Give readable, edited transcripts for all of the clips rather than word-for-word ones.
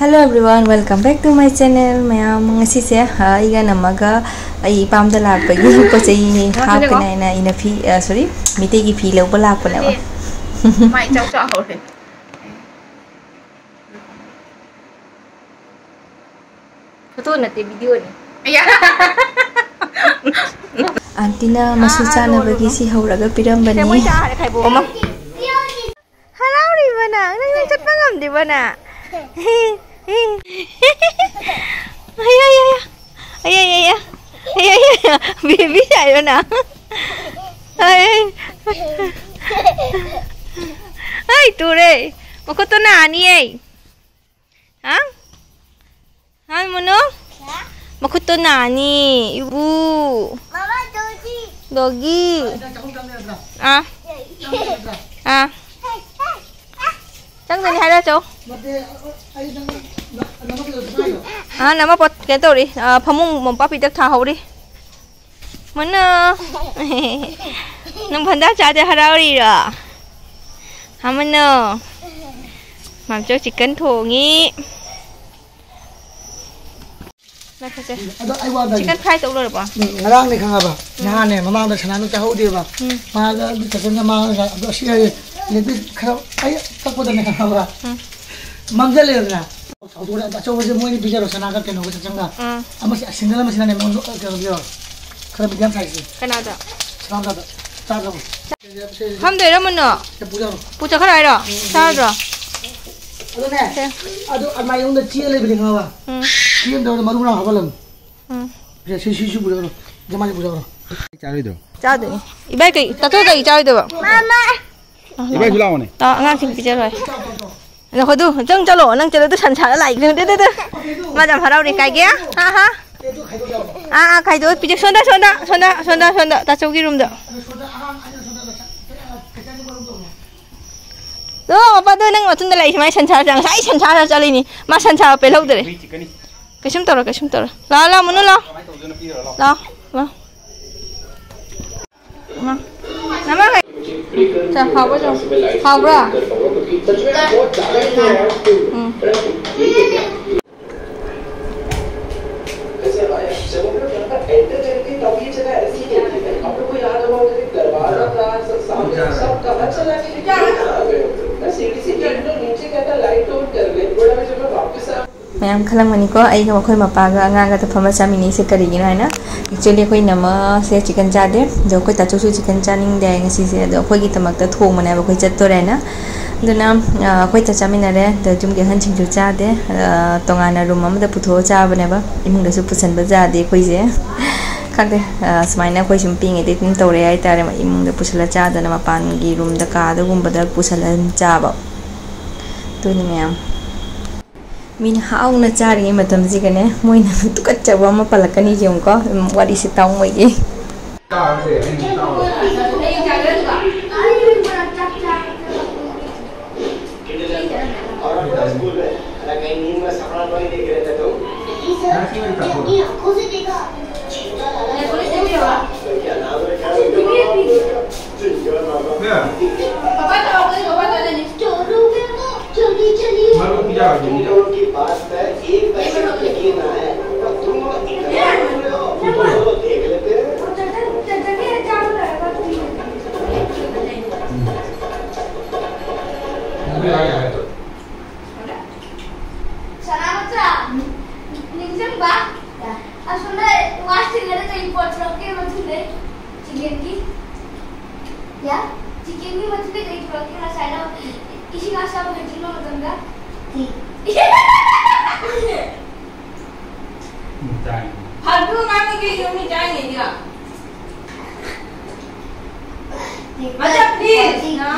Hello everyone, welcome back to my channel. Mayam ngasi se iga namaga ai pam da lak pa gi ko chei hap ka na ina phi sorry mite gi phi lo ba lak pa na ba mai chau chau rồi photo na te video ni antina masu chana ba gi si hauraga piram bani oma hello ri bana nang chat pa ngam di bana baby saya na ay ture makoto na ni ha han mo no makoto na ni ibu mama doggy chẳng nên hai đó chú nằm ở bột cái tôi đi phòng mông một bắp bị tắc thao đi muốn nằm phần đá trái để hai đâu đi rồi hả mình làm cho chicken thổ nghĩ chicken fry tụi rồi bà ngang này khang bà nhà này mà mang được sản xuất hậu đi bà mà cái chân mà nó xí nên cái khâu ấy các cô này khang bà mang ra liền nè sau đó đã cho vào mua đi bây giờ sản xuất cái nó cái chân cả mà single mà single này mang cái gì khơi bị gan sai gì cái nào đó sản xuất sao rồi không để đó mình nữa puja cái này rồi sao rồi ಅದು ನೇ ಅದು ಅಮ್ಮ ಒಂದು ಚೀಲ ಬಿಡಿಂಗವ ಚೀಲ ದೊಡ್ಡ ಮರುಣ ಹಗಲಂ ಶಿಶು ಬುಡರು ಜಮಾಲಿ ಬುಡರು ಚಾಲಿದ್ರು ಚಾದು ಇಬೈ ಕೈ ತತೋ ಕೈ ಚಾಲಿದ್ರು ಮಾಮಾ ಇಬೈ ಗುಲಾವನೆ ತ ಅಂಗಾಂಗ್ ಸಿಂಗ್ ಪಿಜರ್ ಹೋಯ್ nó khôi du chân cho lỗ năng cho tôi sẵn sàng lại nữa đấy mà làm sao để cài kia ha cài tôi bây giờ xuân đó ta cho cái room đó đó ba đứa năng ở trên đây lại máy sẵn sàng cho lên đi mà sẵn sàng phải lâu rồi cái chúng tôi rồi lo muốn nó lo mà nắm cái sao học cái gì học rồi Mayam khalang mani ko ai ka makhoi mapaga anga ga ta phama chamini se kari gina na actually khoi nama se chicken cha de do khoi ta chu chicken cha ning de ngasi se do khoi gi tamak ta thong mana ba khoi chat to re na duna khoi ta chamina re do jum ge han ching chu cha de tongana room am da putho cha bane ba imung da su pusan ba ja de khoi je khak de smaina khoi sum ping e tin to re ai ta re ma imung da pusala cha da na ma pan gi room da ka da gum ba da pusala cha ba to ni mayam min hao na chari matam ji kane moina tukat chawa ma palakani jom ko wari se taung mai gi की बात है एक पैसे यकीन है तुम देख लेते हैं Hadu mami ke yumi जाएंगे क्या? मतलब please ना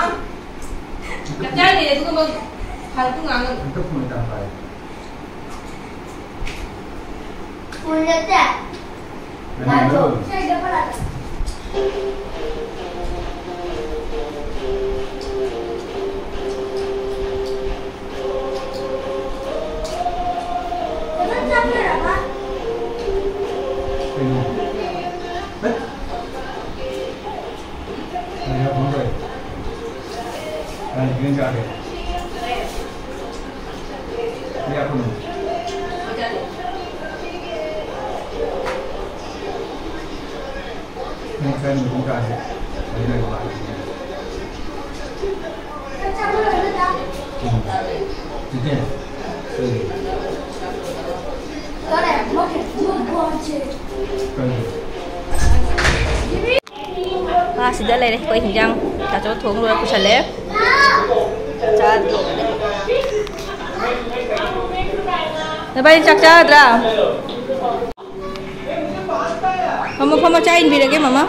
कच्चा नहीं है तुम hadu ngang itu pun tambah pun jatuh aduh saya dapat ada Sudah lah kau hinjang, tak coba tuang dulu aku salah. Jatuh. Lepas ini cak dah. Mama cain bila ke mama?